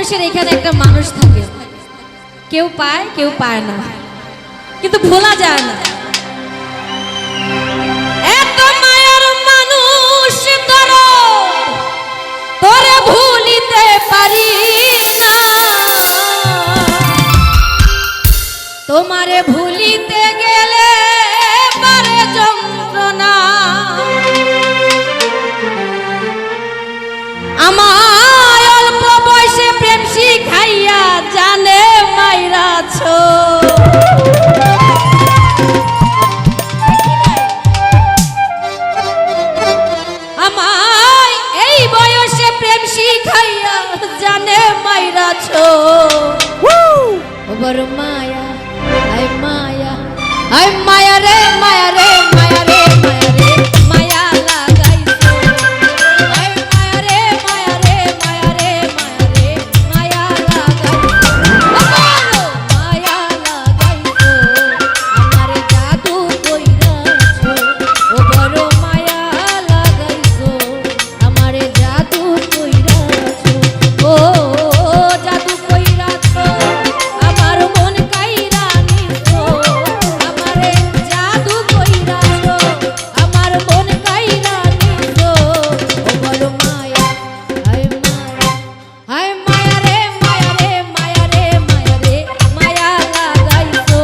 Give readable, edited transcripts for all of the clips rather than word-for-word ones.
বয়সের এখানে একটা মানুষ থাকে, কেউ পায় কেউ পায় না, কিন্তু ভোলা যায় না। এত মায়ার মানুষ তোরে ভুলিতে পারি না, তোমারে ভুলিতে গেলে পারে যন্ত্রণা। আমার অল্প বয়সে প্রেম শিখাইয়া জানে মাইরাছ, আমার এই বয়সে প্রেম শিখাইয়া জানে মাইরাছ। বড় মায়া আয় মায়া, আয় মায়া রে মায়া রে মায়া রে মায়া রে মায়া লাগাইছো। আয় মায়া রে মায়া রে মায়া রে মায়া রে মায়া লাগাইছো। মায়া লাগাইছো আমারে জাদু কইরাছো। ও বড় মায়া লাগাইছো আমারে জাদু কইরাছো। ও জাদু কইরাছো আমার মন কাইরা নিছো। আমারে জাদু কইরাছো আমার মন কাইরা নিছো। ও বড় মায়া হায় মায়া, হায় মায়া রে মায়া রে মায়া রে মায়া রে মায়া লাগাইছো।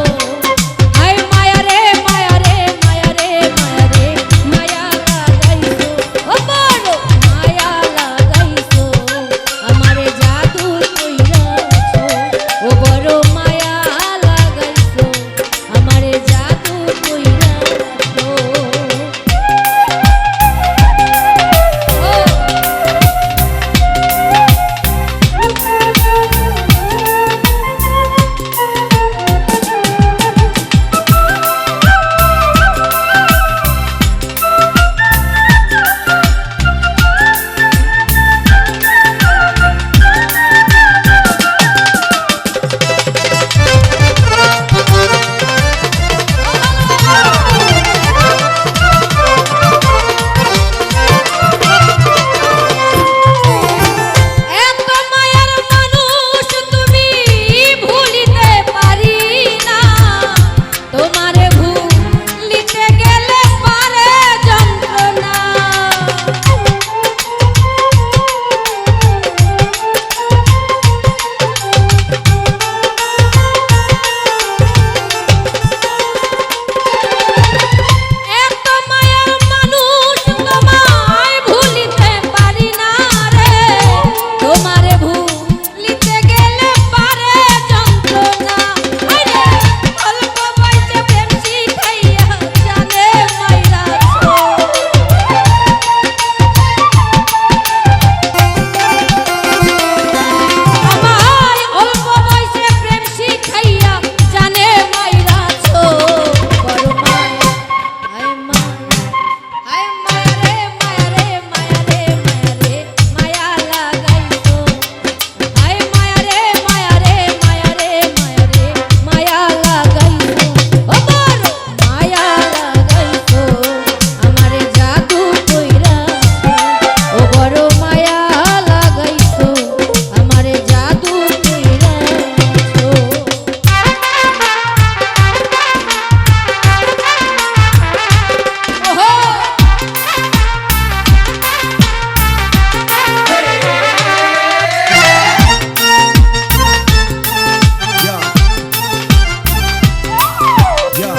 হায় মায়া রে মায়া রে মায়া রে মায়া রে মায়া লাগাইছো। ও বড় মায়া লাগাইছো আমারে জাদু কইরাছো। ও বড় মায়া লাগাইছো আমারে জাদু কইরাছো। এত মায়ার মানুষ তুমি ভুলিতে পারি না, তোমারে ভুলিতে গেলে পারে যন্ত্রণা। এত মায়ার মানুষ তোমায় ভুলিতে পারি না রে, তোমারে ভুলিতে গেলে পারে যন্ত্রণা। আরে অল্প বয়সে প্রেম শিখাইয়া জানে মাইরাছো। আমার অল্প বয়সে প্রেম শিখাইয়া জানে মাইরাছো। বড় মায়া হায় মায়া, হায় মায়া রে মায়া রে মায়া রে মায়া রে মায়া লাগাইছো। হায় মায়া রে মায়া রে মায়া রে মায়া রে মায়া লাগাইছো। ও বড় মায়া লাগাইছো আমারে জাদু কইরাছো। ও বড় মায়া লাগাইছো আমারে জাদু কইরাছো। ওহো Yeah. Yeah.